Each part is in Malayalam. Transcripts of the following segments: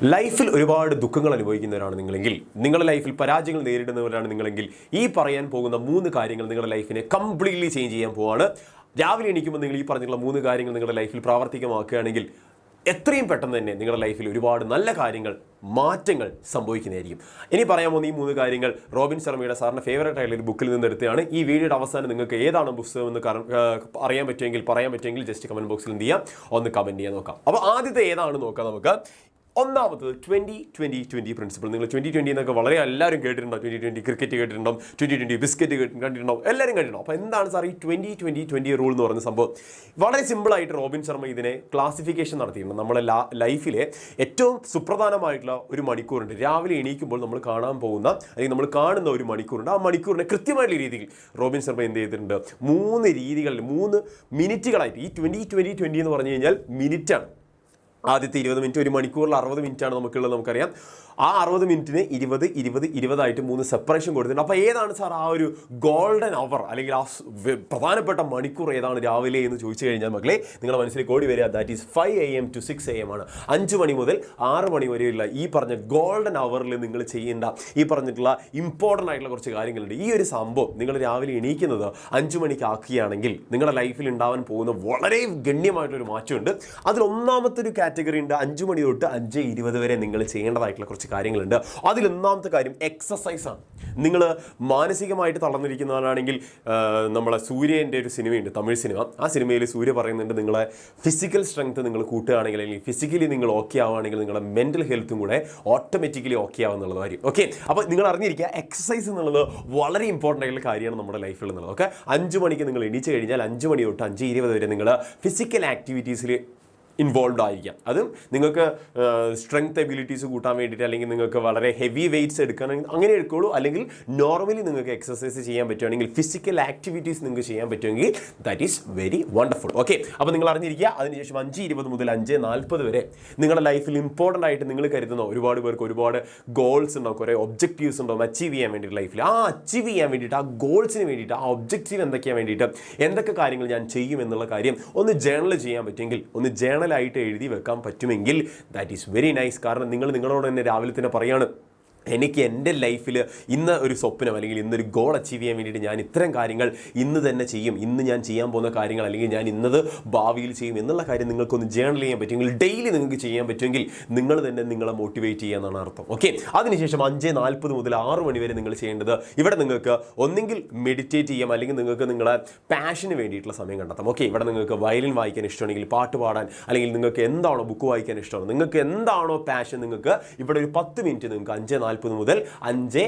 ലൈഫിൽ ഒരുപാട് ദുഃഖങ്ങൾ അനുഭവിക്കുന്നവരാണ് നിങ്ങളെങ്കിൽ, നിങ്ങളുടെ ലൈഫിൽ പരാജയങ്ങൾ നേരിടുന്നവരാണ് നിങ്ങളെങ്കിൽ, ഈ പറയാൻ പോകുന്ന 3 കാര്യങ്ങൾ നിങ്ങളുടെ ലൈഫിനെ കംപ്ലീറ്റ്ലി ചേഞ്ച് ചെയ്യാൻ പോവാണ്. രാവിലെ എണീക്കുമ്പോൾ നിങ്ങൾ ഈ പറഞ്ഞിട്ടുള്ള 3 കാര്യങ്ങൾ നിങ്ങളുടെ ലൈഫിൽ പ്രാവർത്തികമാക്കുകയാണെങ്കിൽ എത്രയും പെട്ടെന്ന് തന്നെ നിങ്ങളുടെ ലൈഫിൽ ഒരുപാട് നല്ല കാര്യങ്ങൾ, മാറ്റങ്ങൾ സംഭവിക്കുന്നതായിരിക്കും. ഇനി പറയാൻ പോകുന്ന ഈ 3 കാര്യങ്ങൾ റോബിൻ ശർമ്മയുടെ സാറിൻ്റെ ഫേവറേറ്റ് ആയിട്ടുള്ള ഒരു ബുക്കിൽ നിന്ന് എടുത്തതാണ്. ഈ വീഡിയോയുടെ അവസാനം നിങ്ങൾക്ക് ഏതാണ് പുസ്തകം എന്ന് പറയാൻ പറ്റുമെങ്കിൽ ജസ്റ്റ് കമൻറ്റ് ബോക്സിൽ എന്ത് ചെയ്യാം, ഒന്ന് കമൻറ്റ് ചെയ്യാൻ നോക്കാം. അപ്പോൾ ആദ്യത്തെ ഏതാണ് നോക്കാം നമുക്ക്. ഒന്നാമത്തത് 20-20-20 പ്രിൻസിപ്പിൾ. നിങ്ങൾ 2020 എന്നൊക്കെ വളരെ എല്ലാവരും കേട്ടിട്ടുണ്ടാവും. 2020 ക്രിക്കറ്റ് കേട്ടിട്ടുണ്ടാവും, 2020 ബിസ്ക്കറ്റ് കണ്ടിട്ടുണ്ടാവും, എല്ലാവരും കണ്ടിട്ടുണ്ടാവും. അപ്പോൾ എന്താണ് സാർ ഈ 20-20-20 റൂൾ എന്ന് പറയുന്ന സംഭവം? വളരെ സിമ്പിളായിട്ട് റോബിൻ ശർമ്മ ഇതിനെ ക്ലാസിഫിക്കേഷൻ നടത്തിയിട്ടുണ്ട്. നമ്മുടെ ലൈഫിലെ ഏറ്റവും സുപ്രധാനമായിട്ടുള്ള ഒരു മണിക്കൂറുണ്ട്. രാവിലെ എണീക്കുമ്പോൾ നമ്മൾ കാണാൻ പോകുന്ന അല്ലെങ്കിൽ നമ്മൾ കാണുന്ന ഒരു മണിക്കൂറുണ്ട്. ആ മണിക്കൂറിനെ കൃത്യമായിട്ടുള്ള രീതിയിൽ റോബിൻ ശർമ്മ എന്ത് ചെയ്തിട്ടുണ്ട്? 3 രീതികളിൽ 3 മിനിറ്റുകളായിട്ട്. ഈ 20-20-20 എന്ന് പറഞ്ഞു കഴിഞ്ഞാൽ മിനിറ്റാണ്. ആദ്യത്തെ 20 മിനിറ്റ്, ഒരു മണിക്കൂറിൽ 60 മിനിറ്റാണ് നമുക്കുള്ളത്, നമുക്കറിയാം. ആ 60 മിനിറ്റിന് 20-20-20 ആയിട്ട് 3 സെപ്പറേഷൻ കൊടുത്തിട്ടുണ്ട്. അപ്പോൾ ഏതാണ് സാർ ആ ഒരു ഗോൾഡൻ അവർ അല്ലെങ്കിൽ ആ പ്രധാനപ്പെട്ട മണിക്കൂർ ഏതാണ് രാവിലെ എന്ന് ചോദിച്ചു കഴിഞ്ഞാൽ മക്കളെ നിങ്ങളുടെ മനസ്സിലേക്ക് ഓടി വരിക that is 5 AM to 6 AM ആണ്. 5 മണി മുതൽ 6 മണി വരെയുള്ള ഈ പറഞ്ഞ ഗോൾഡൻ അവറിൽ നിങ്ങൾ ചെയ്യേണ്ട ഈ പറഞ്ഞിട്ടുള്ള ഇമ്പോർട്ടൻ്റ് ആയിട്ടുള്ള കുറച്ച് കാര്യങ്ങളുണ്ട്. ഈ ഒരു സംഭവം നിങ്ങൾ രാവിലെ എണീക്കുന്നത് 5 മണിക്ക് ആക്കുകയാണെങ്കിൽ നിങ്ങളുടെ ലൈഫിൽ ഉണ്ടാവാൻ പോകുന്ന വളരെ ഗണ്യമായിട്ടൊരു മാറ്റമുണ്ട്. അതിൽ ഒന്നാമത്തെ ഒരു കാറ്റഗറി ഉണ്ട്. 5 മണി തൊട്ട് 5:20 വരെ നിങ്ങൾ ചെയ്യേണ്ടതായിട്ടുള്ള കുറച്ച് കാര്യങ്ങളുണ്ട്. അതിൽ ഒന്നാമത്തെ കാര്യം എക്സസൈസാണ്. നിങ്ങൾ മാനസികമായിട്ട് തളർന്നിരിക്കുന്നവരാണെങ്കിൽ നമ്മളെ സൂര്യൻ്റെ ഒരു സിനിമയുണ്ട്, തമിഴ് സിനിമ. ആ സിനിമയിൽ സൂര്യ പറയുന്നുണ്ട് നിങ്ങളെ ഫിസിക്കൽ സ്ട്രെങ്ത് നിങ്ങൾ കൂട്ടുകയാണെങ്കിൽ അല്ലെങ്കിൽ ഫിസിക്കലി നിങ്ങൾ ഓക്കെ ആവുകയാണെങ്കിൽ നിങ്ങളുടെ മെൻ്റൽ ഹെൽത്തും കൂടെ ഓട്ടോമാറ്റിക്കലി ഓക്കെ ആവുന്നുള്ള കാര്യം. ഓക്കെ, അപ്പോൾ നിങ്ങൾ അറിഞ്ഞിരിക്കുക എക്സസൈസ് എന്നുള്ളത് വളരെ ഇമ്പോർട്ടൻ്റ് ആയിട്ടുള്ള കാര്യമാണ് നമ്മുടെ ലൈഫിൽ എന്നുള്ളത്. ഓക്കെ, 5 മണിക്ക് നിങ്ങൾ എണീച്ച് കഴിഞ്ഞാൽ 5 മണി തൊട്ട് 5:20 വരെ നിങ്ങൾ ഫിസിക്കൽ ആക്ടിവിറ്റീസിൽ ഇൻവോൾവ് ആയിരിക്കാം. അത് നിങ്ങൾക്ക് സ്ട്രെങ്ത് എബിലിറ്റീസ് കൂട്ടാൻ വേണ്ടിയിട്ട് അല്ലെങ്കിൽ നിങ്ങൾക്ക് വളരെ ഹെവി വെയ്റ്റ്സ് എടുക്കുകയാണെങ്കിൽ അങ്ങനെ എടുക്കുകയുള്ളൂ. അല്ലെങ്കിൽ നോർമലി നിങ്ങൾക്ക് എക്സസൈസ് ചെയ്യാൻ പറ്റുകയാണെങ്കിൽ ഫിസിക്കൽ ആക്ടിവിറ്റീസ് നിങ്ങൾക്ക് ചെയ്യാൻ പറ്റുമെങ്കിൽ that is very wonderful. Okay, അപ്പോൾ നിങ്ങൾ അറിഞ്ഞിരിക്കുക. അതിനുശേഷം 5:20 മുതൽ 5:40 വരെ നിങ്ങളുടെ ലൈഫിൽ ഇമ്പോർട്ടൻ്റ് ആയിട്ട് നിങ്ങൾ കരുതുന്ന ഒരുപാട് പേർക്ക് ഒരുപാട് ഗോൾസ് ഉണ്ടാവും, കുറേ ഒബ്ജക്റ്റീവ്സ് ഉണ്ടാവും അച്ചീവ് ചെയ്യാൻ വേണ്ടിയിട്ട് ലൈഫിൽ. ആ അച്ചീവ് ചെയ്യാൻ വേണ്ടിയിട്ട്, ആ ഗോൾസിന് വേണ്ടിയിട്ട്, ആ ഒബ്ജക്റ്റീവ് എന്തൊക്കെയാണ് വേണ്ടിയിട്ട് എന്തൊക്കെ കാര്യങ്ങൾ ഞാൻ ചെയ്യും എന്നുള്ള കാര്യം ഒന്ന് ജേണൽ ചെയ്യാൻ പറ്റുമെങ്കിൽ, ഒന്ന് ജേണലായിട്ട് എഴുതി വെക്കാൻ പറ്റുമെങ്കിൽ ദാറ്റ് ഈസ് വെരി നൈസ്. കാരണം നിങ്ങൾ നിങ്ങളോട് തന്നെ രാവിലെ തന്നെ പറയാണ് എനിക്ക് എൻ്റെ ലൈഫിൽ ഇന്ന് ഒരു സ്വപ്നം അല്ലെങ്കിൽ ഇന്നൊരു ഗോൾ അച്ചീവ് ചെയ്യാൻ വേണ്ടിയിട്ട് ഞാൻ ഇത്തരം കാര്യങ്ങൾ ഇന്ന് തന്നെ ചെയ്യും, ഇന്ന് ഞാൻ ചെയ്യാൻ പോകുന്ന കാര്യങ്ങൾ അല്ലെങ്കിൽ ഞാൻ ഇന്നത് ഭാവിയിൽ ചെയ്യും എന്നുള്ള കാര്യം നിങ്ങൾക്കൊന്ന് ജേണൽ ചെയ്യാൻ പറ്റുമെങ്കിൽ, ഡെയിലി നിങ്ങൾക്ക് ചെയ്യാൻ പറ്റുമെങ്കിൽ നിങ്ങൾ തന്നെ നിങ്ങളെ മോട്ടിവേറ്റ് ചെയ്യുക എന്നാണ് അർത്ഥം. ഓക്കെ, അതിനുശേഷം 5:40 മുതൽ 6 മണി വരെ നിങ്ങൾ ചെയ്യേണ്ടത് ഇവിടെ നിങ്ങൾക്ക് ഒന്നെങ്കിൽ മെഡിറ്റേറ്റ് ചെയ്യാം അല്ലെങ്കിൽ നിങ്ങൾക്ക് നിങ്ങളെ പാഷന് വേണ്ടിയിട്ടുള്ള സമയം കണ്ടെത്താം. ഓക്കെ, ഇവിടെ നിങ്ങൾക്ക് വയലിൻ വായിക്കാൻ ഇഷ്ടമാണെങ്കിൽ, പാട്ട് പാടാൻ, അല്ലെങ്കിൽ നിങ്ങൾക്ക് എന്താണോ ബുക്ക് വായിക്കാൻ ഇഷ്ടമാണ്, നിങ്ങൾക്ക് എന്താണോ പാഷൻ, നിങ്ങൾക്ക് ഇവിടെ ഒരു 10 മിനിറ്റ് നിങ്ങൾക്ക് 5:40 മുതൽ 5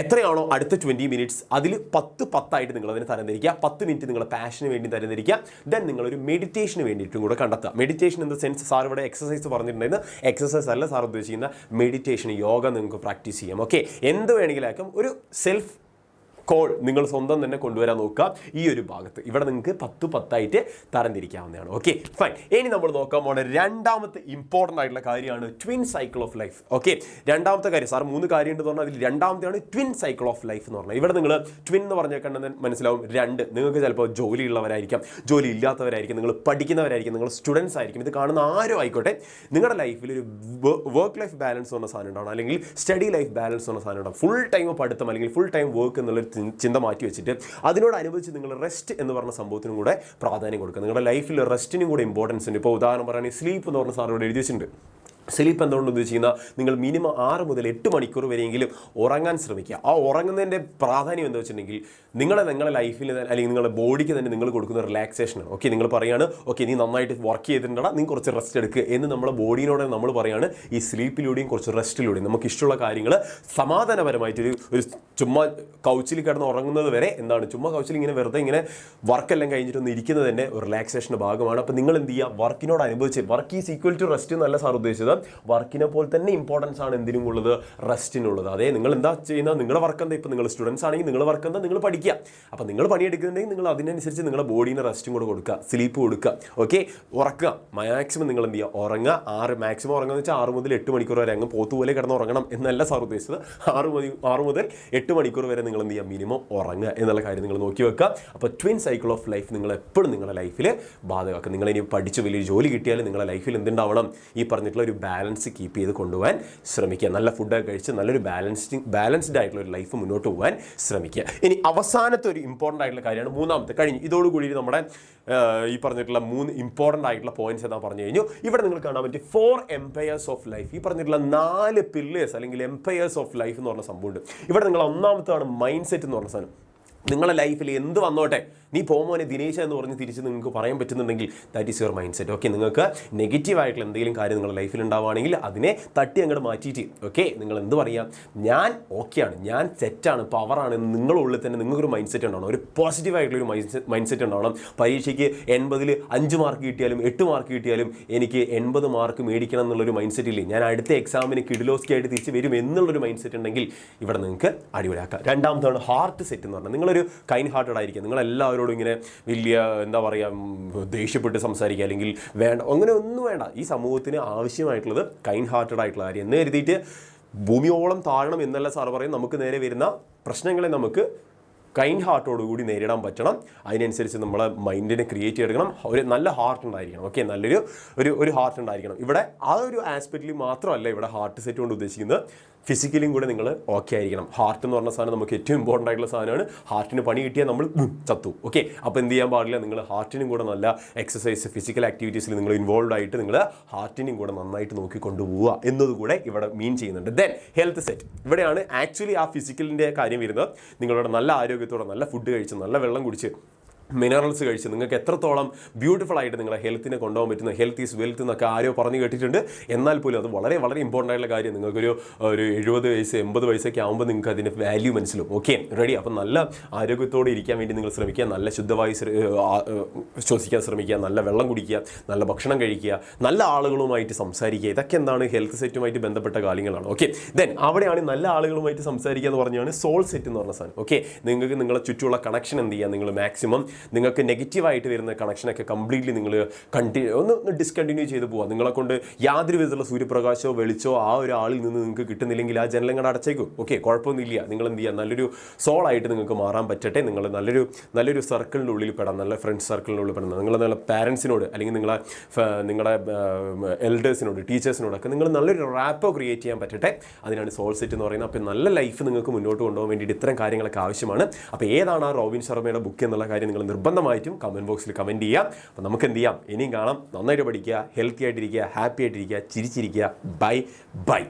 എത്രയാണോ അടുത്ത 20 മിനിറ്റ്സ് അതിൽ 10-10 നിങ്ങൾ അതിനെ തരംതിരിക്കുക. 10 മിനിറ്റ് നിങ്ങളുടെ പാഷന് വേണ്ടി തരംതിരിക്കുക. ദെൻ നിങ്ങളൊരു മെഡിറ്റേഷന് വേണ്ടിയിട്ടും കൂടെ കണ്ടെത്തുക. Meditation in the sense sir ഇവിടെ എക്സസൈസ് പറഞ്ഞിട്ടുണ്ടായിരുന്നു. എക്സസൈസ് അല്ല സാർ ഉദ്ദേശിക്കുന്ന മെഡിറ്റേഷൻ, യോഗ നിങ്ങൾക്ക് പ്രാക്ടീസ് ചെയ്യാം. ഓക്കെ, എന്ത് വേണമെങ്കിലും ആക്കാം. ഒരു സെൽഫ് കോൾ നിങ്ങൾ സ്വന്തം തന്നെ കൊണ്ടുവരാൻ നോക്കുക. ഈ ഒരു ഭാഗത്ത് ഇവിടെ നിങ്ങൾക്ക് 10-10 തരംതിരിക്കാവുന്നതാണ്. Okay, fine. ഇനി നമ്മൾ നോക്കാൻ പോകുന്ന രണ്ടാമത്തെ ഇമ്പോർട്ടൻ്റ് ആയിട്ടുള്ള കാര്യമാണ് twin cycle of life. Okay, രണ്ടാമത്തെ കാര്യം സാർ 3 കാര്യം ഉണ്ടെന്ന് പറഞ്ഞാൽ അതിൽ രണ്ടാമത്തെയാണ് ട്വിൻ സൈക്കിൾ ഓഫ് ലൈഫ് എന്ന് പറഞ്ഞാൽ. ഇവിടെ നിങ്ങൾ ട്വിൻ എന്ന് പറഞ്ഞാൽ കണ്ടെന്ന് മനസ്സിലാവും. 2 നിങ്ങൾക്ക് ചിലപ്പോൾ ജോലി ഉള്ളവരായിരിക്കാം, ജോലി ഇല്ലാത്തവരായിരിക്കും, നിങ്ങൾ പഠിക്കുന്നവരായിരിക്കും, നിങ്ങൾ സ്റ്റുഡൻസ് ആയിരിക്കും. ഇത് കാണുന്ന ആരും ആയിക്കോട്ടെ, നിങ്ങളുടെ ലൈഫിൽ ഒരു വർക്ക് ലൈഫ് ബാലൻസ് എന്ന സാധനം ഉണ്ടാവണം, അല്ലെങ്കിൽ സ്റ്റഡി ലൈഫ് ബാലൻസ് എന്ന സാധനം ഉണ്ടാവും. ഫുൾ ടൈം പഠിത്തം അല്ലെങ്കിൽ ഫുൾ ടൈം വർക്ക് എന്നുള്ളൊരു ചിന്ത മാറ്റി വെച്ചിട്ട് അതിനോടനുബന്ധിച്ച് നിങ്ങൾ റെസ്റ്റ് എന്ന് പറഞ്ഞ സംഭവത്തിനും കൂടെ പ്രാധാന്യം കൊടുക്കുക. നിങ്ങളുടെ ലൈഫിൽ റെസ്റ്റിനും കൂടെ ഇമ്പോർട്ടൻസ് ഉണ്ട്. ഇപ്പോൾ ഉദാഹരണം പറയുകയാണെങ്കിൽ സ്ലീപ്പ് എന്ന് പറഞ്ഞ സാർ ഇവിടെ എഴുതി വെച്ചിട്ടുണ്ട്. സ്ലീപ്പ് എന്തുകൊണ്ട് ഉദ്ദേശിക്കുന്ന നിങ്ങൾ മിനിമം 6 മുതൽ 8 മണിക്കൂർ വരെയെങ്കിലും ഉറങ്ങാൻ ശ്രമിക്കുക. ആ ഉറങ്ങുന്നതിൻ്റെ പ്രാധാന്യം എന്താ വെച്ചിട്ടുണ്ടെങ്കിൽ നിങ്ങളുടെ ലൈഫിൽ അല്ലെങ്കിൽ നിങ്ങളുടെ ബോഡിക്ക് തന്നെ നിങ്ങൾ കൊടുക്കുന്ന റിലാക്സേഷനാണ്. ഓക്കെ, നിങ്ങൾ പറയാണ് ഓക്കെ നീ നന്നായിട്ട് വർക്ക് ചെയ്തിട്ടുണ്ടാ, നീ കുറച്ച് റെസ്റ്റ് എടുക്കുക എന്ന് നമ്മുടെ ബോഡിയോട് നമ്മൾ പറയാണ്. ഈ സ്ലീപ്പിലൂടെയും കുറച്ച് റെസ്റ്റിലൂടെയും നമുക്ക് ഇഷ്ടമുള്ള കാര്യങ്ങൾ സമാധാനപരമായിട്ടൊരു ചുമ്മാ കൗച്ചിൽ കിടന്ന് ഉറങ്ങുന്നത് വരെ എന്താണ്, ചുമ്മാ കൗച്ചിൽ ഇങ്ങനെ വെറുതെ ഇങ്ങനെ വർക്കെല്ലാം കഴിഞ്ഞിട്ടൊന്ന് ഇരിക്കുന്നത് തന്നെ ഒരു റിലാക്സേഷൻ്റെ ഭാഗമാണ്. അപ്പോൾ നിങ്ങൾ എന്ത് ചെയ്യുക, വർക്കിനോടനുബന്ധിച്ച് work is equal to rest എന്നല്ല സാർ ഉദ്ദേശിച്ചത്. വർക്കിനെ പോലെ തന്നെ ഇമ്പോർട്ടൻസ് ആണ് എന്തിനും ഉള്ളത്, റെസ്റ്റിനുള്ളത്. അതെ, നിങ്ങൾ എന്താ ചെയ്യുന്നത്, നിങ്ങളുടെ വർക്ക് എന്താ, ഇപ്പോൾ നിങ്ങൾ സ്റ്റുഡൻസ് ആണെങ്കിൽ നിങ്ങൾ വർക്ക് എന്താ, നിങ്ങൾ പഠിക്കുക. അപ്പോൾ നിങ്ങൾ പണിയെടുക്കുന്നുണ്ടെങ്കിൽ നിങ്ങൾ അതിനനുസരിച്ച് നിങ്ങളുടെ ബോഡീനെ റെസ്റ്റും കൂടെ കൊടുക്കുക, സ്ലീപ്പ് കൊടുക്കുക. ഓക്കെ, ഉറക്കുക. മാക്സിമം നിങ്ങൾ എന്ത് ചെയ്യുക, ഉറങ്ങുക. മാക്സിമം ഉറങ്ങുക വെച്ചാൽ 6 മുതൽ 8 മണിക്കൂർ വരെ അങ്ങ് പോത്തുപോലെ കിടന്ന് ഉറങ്ങണം എന്നല്ല സാർ ഉദ്ദേശിച്ചത്. 6 മുതൽ 8 മണിക്കൂർ വരെ നിങ്ങൾ എന്ത് ചെയ്യുക, മിനിമം ഉറങ്ങുക എന്നുള്ള കാര്യം നിങ്ങൾ നോക്കി വെക്കുക. അപ്പോൾ ട്വിൻ സൈക്കിൾ ഓഫ് ലൈഫ് നിങ്ങൾ എപ്പോഴും നിങ്ങളുടെ ലൈഫിൽ ബാധകമാക്കുക. നിങ്ങളിനി പഠിച്ച് വലിയ ജോലി കിട്ടിയാൽ നിങ്ങളുടെ ലൈഫിൽ എന്തുണ്ടാവണം, ഈ പറഞ്ഞിട്ടുള്ള ഒരു ബാലൻസ് കീപ്പ് ചെയ്ത് കൊണ്ടുപോകാൻ ശ്രമിക്കുക. നല്ല ഫുഡൊക്കെ കഴിച്ച് നല്ലൊരു ബാലൻസ്ഡ് ആയിട്ടുള്ള ഒരു ലൈഫ് മുന്നോട്ട് പോകാൻ ശ്രമിക്കുക. ഇനി അവസാനത്തെ ഒരു ഇമ്പോർട്ടൻ്റ് ആയിട്ടുള്ള കാര്യമാണ് മൂന്നാമത്തെ. കഴിഞ്ഞു. ഇതോടുകൂടി നമ്മുടെ ഈ പറഞ്ഞിട്ടുള്ള 3 ഇമ്പോർട്ടൻ്റ് ആയിട്ടുള്ള പോയിന്റ്സ് എന്താ പറഞ്ഞു കഴിഞ്ഞു. ഇവിടെ നിങ്ങൾ കാണാൻ പറ്റും 4 എംപയേഴ്സ് ഓഫ് ലൈഫ്. ഈ പറഞ്ഞിട്ടുള്ള 4 പില്ലേഴ്സ് അല്ലെങ്കിൽ എംപയേഴ്സ് ഓഫ് ലൈഫ് എന്ന് പറഞ്ഞ സംഭവമുണ്ട്. ഇവിടെ നിങ്ങൾ ഒന്നാമത്താണ് മൈൻഡ് സെറ്റ് എന്ന് പറഞ്ഞ സാധനം. നിങ്ങളുടെ ലൈഫിൽ എന്ത് വന്നോട്ടെ, നീ പോകുമോനെ ദിനേശ എന്ന് പറഞ്ഞ് തിരിച്ച് നിങ്ങൾക്ക് പറയാൻ പറ്റുന്നുണ്ടെങ്കിൽ that is your mind set. Okay, നിങ്ങൾക്ക് നെഗറ്റീവായിട്ടുള്ള എന്തെങ്കിലും കാര്യം നിങ്ങളുടെ ലൈഫിൽ ഉണ്ടാവുകയാണെങ്കിൽ അതിനെ തട്ടി അങ്ങോട്ട് മാറ്റിയിട്ട് ഓക്കെ നിങ്ങൾ എന്ത് പറയാം, ഞാൻ ഓക്കെയാണ്, ഞാൻ സെറ്റാണ്, പവറാണ് എന്ന് നിങ്ങളുടെ ഉള്ളിൽ തന്നെ നിങ്ങൾക്കൊരു മൈൻഡ് സെറ്റ് ഉണ്ടാവണം. ഒരു പോസിറ്റീവായിട്ടുള്ളൊരു മൈൻഡ് സെറ്റ് ഉണ്ടാവണം. പരീക്ഷയ്ക്ക് 80ൽ 5 മാർക്ക് കിട്ടിയാലും 8 മാർക്ക് കിട്ടിയാലും എനിക്ക് 80 മാർക്ക് മേടിക്കണം എന്നുള്ളൊരു മൈൻഡ് സെറ്റ് ഇല്ലേ, ഞാൻ അടുത്ത എക്സാമിന് കിഡിലോസ്കി തിരിച്ച് വരും എന്നുള്ളൊരു മൈൻഡ് സെറ്റ് ഉണ്ടെങ്കിൽ ഇവിടെ നിങ്ങൾക്ക് അടിപൊളിയാക്കാം. രണ്ടാമതാണ് ഹാർട്ട് സെറ്റ് എന്ന് പറഞ്ഞാൽ നിങ്ങളൊരു കൈൻഡ് ഹാർട്ടഡ് ആയിരിക്കുക. നിങ്ങളെല്ലാവരോടും ഇങ്ങനെ വലിയ എന്താ പറയുക ദേഷ്യപ്പെട്ട് സംസാരിക്കുക അല്ലെങ്കിൽ വേണ്ട, അങ്ങനെ ഒന്നും വേണ്ട. ഈ സമൂഹത്തിന് ആവശ്യമായിട്ടുള്ളത് കൈൻഡ് ഹാർട്ടഡ് ആയിട്ടുള്ള കാര്യം എന്ന് കരുതിയിട്ട് ഭൂമിയോളം താഴണം എന്നല്ല സാർ പറയും. നമുക്ക് നേരെ വരുന്ന പ്രശ്നങ്ങളെ നമുക്ക് കൈൻഡ് ഹാർട്ടോടുകൂടി നേരിടാൻ പറ്റണം. അതിനനുസരിച്ച് നമ്മളെ മൈൻഡിനെ ക്രിയേറ്റ് ചെയ്തെടുക്കണം. ഒരു നല്ല ഹാർട്ട് ഉണ്ടായിരിക്കണം. ഓക്കെ, നല്ലൊരു ഒരു ഹാർട്ട് ഉണ്ടായിരിക്കണം. ഇവിടെ ആ ഒരു ആസ്പെക്റ്റിൽ മാത്രമല്ല ഇവിടെ ഹാർട്ട് സെറ്റ് കൊണ്ട് ഉദ്ദേശിക്കുന്നത്, ഫിസിക്കലിയും കൂടെ നിങ്ങൾ ഓക്കെ ആയിരിക്കണം. ഹാർട്ട് എന്ന് പറഞ്ഞ സാധനം നമുക്ക് ഏറ്റവും ഇമ്പോർട്ടൻ്റ് ആയിട്ടുള്ള സാധനമാണ്. ഹാർട്ടിന് പണി കിട്ടിയാൽ നമ്മൾ ചത്തു. ഓക്കെ, അപ്പോൾ എന്ത് ചെയ്യാൻ പാടില്ല, നിങ്ങൾ ഹാർട്ടിനും കൂടെ നല്ല എക്സസൈസ് ഫിസിക്കൽ ആക്ടിവിറ്റീസിൽ നിങ്ങൾ ഇൻവോൾവ് ആയിട്ട് നിങ്ങൾ ഹാർട്ടിനും കൂടെ നന്നായിട്ട് നോക്കിക്കൊണ്ട് പോവുക എന്നതുകൂടെ ഇവിടെ മീൻ ചെയ്യുന്നുണ്ട്. Then health set. ഇവിടെയാണ് ആക്ച്വലി ആ ഫിസിക്കലിൻ്റെ കാര്യം വരുന്നത്. നിങ്ങളുടെ നല്ല ആരോഗ്യത്തോടെ നല്ല ഫുഡ് കഴിച്ച് നല്ല വെള്ളം കുടിച്ച് മിനറൽസ് കഴിച്ച് നിങ്ങൾക്ക് എത്രത്തോളം ബ്യൂട്ടിഫുൾ ആയിട്ട് നിങ്ങളെ ഹെൽത്തിനെ കൊണ്ടുപോകാൻ പറ്റുന്ന, ഹെൽത്ത് ഈസ് വെൽത്ത് എന്നൊക്കെ ആരോ പറഞ്ഞു കേട്ടിട്ടുണ്ട്. എന്നാൽ പോലും അത് വളരെ വളരെ ഇമ്പോർട്ടൻ്റ് ആയിട്ടുള്ള കാര്യം. നിങ്ങൾക്കൊരു 70 വയസ്സ് 80 വയസ്സൊക്കെ ആകുമ്പോൾ നിങ്ങൾക്ക് അതിൻ്റെ വാല്യൂ മനസ്സിലും. Okay, ready. അപ്പം നല്ല ആരോഗ്യത്തോടെ ഇരിക്കാൻ വേണ്ടി നിങ്ങൾ ശ്രമിക്കുക. നല്ല ശുദ്ധവായു ശ്വസിക്കാൻ ശ്രമിക്കുക, നല്ല വെള്ളം കുടിക്കുക, നല്ല ഭക്ഷണം കഴിക്കുക, നല്ല ആളുകളുമായിട്ട് സംസാരിക്കുക. ഇതൊക്കെ എന്താണ് ഹെൽത്ത് സെറ്റുമായിട്ട് ബന്ധപ്പെട്ട കാര്യങ്ങളാണ്. ഓക്കെ, ദെൻ അവിടെയാണ് നല്ല ആളുകളുമായിട്ട് സംസാരിക്കുക എന്ന് പറഞ്ഞാണ് സോൾ സെറ്റ് എന്ന് പറഞ്ഞ സാധനം. ഓക്കെ, നിങ്ങൾക്ക് നിങ്ങളെ ചുറ്റുമുള്ള കണക്ഷൻ എന്ത് ചെയ്യുക, നിങ്ങൾ മാക്സിമം നിങ്ങൾക്ക് നെഗറ്റീവായിട്ട് വരുന്ന കണക്ഷനൊക്കെ കംപ്ലീറ്റ്ലി നിങ്ങൾ ഒന്ന് ഡിസ്കണ്ടിന്യൂ ചെയ്ത് പോവുക. നിങ്ങളെ കൊണ്ട് യാതൊരു വിധത്തിലുള്ള സൂര്യപ്രകാശമോ വെളിച്ചോ ആ ഒരു ആളിൽ നിന്ന് നിങ്ങൾക്ക് കിട്ടുന്നില്ലെങ്കിൽ ആ ജനലങ്ങൾ അടച്ചേക്കും. ഓക്കെ, കുഴപ്പമൊന്നുമില്ല. നിങ്ങൾ എന്ത് ചെയ്യുക, നല്ലൊരു സോളായിട്ട് നിങ്ങൾക്ക് മാറാൻ പറ്റട്ടെ. നിങ്ങൾ നല്ലൊരു സർക്കിളിൻ്റെ ഉള്ളിൽ പെടാം, നല്ല ഫ്രണ്ട്സ് സർക്കിളിൻ്റെ ഉള്ളിൽ പെടണം. നിങ്ങൾ നല്ല പാരൻസിനോട് അല്ലെങ്കിൽ നിങ്ങളുടെ എൽഡേഴ്സിനോട് ടീച്ചേഴ്സിനോടൊക്കെ നിങ്ങൾ നല്ലൊരു റാപ്പോ ക്രിയേറ്റ് ചെയ്യാൻ പറ്റട്ടെ. അതിനാണ് സോൾ സെറ്റ് എന്ന് പറയുന്നത്. അപ്പോൾ നല്ല ലൈഫ് നിങ്ങൾക്ക് മുന്നോട്ട് കൊണ്ടുപോകാൻ വേണ്ടിയിട്ട് ഇത്തരം കാര്യങ്ങളൊക്കെ ആവശ്യമാണ്. അപ്പോൾ ഏതാണ് ആ റോബിൻ ശർമ്മയുടെ ബുക്ക് എന്നുള്ള കാര്യം നിങ്ങൾ നിർബന്ധമായിട്ടും കമൻറ്റ് ബോക്സിൽ കമൻറ്റ് ചെയ്യാം. അപ്പോൾ നമുക്ക് എന്ത് ചെയ്യാം, ഇനിയും കാണാം. നന്നായിട്ട് പഠിക്കുക, ഹെൽത്തി ആയിട്ടിരിക്കുക, ഹാപ്പി ആയിട്ടിരിക്കുക, ചിരിച്ചിരിക്കുക. Bye bye.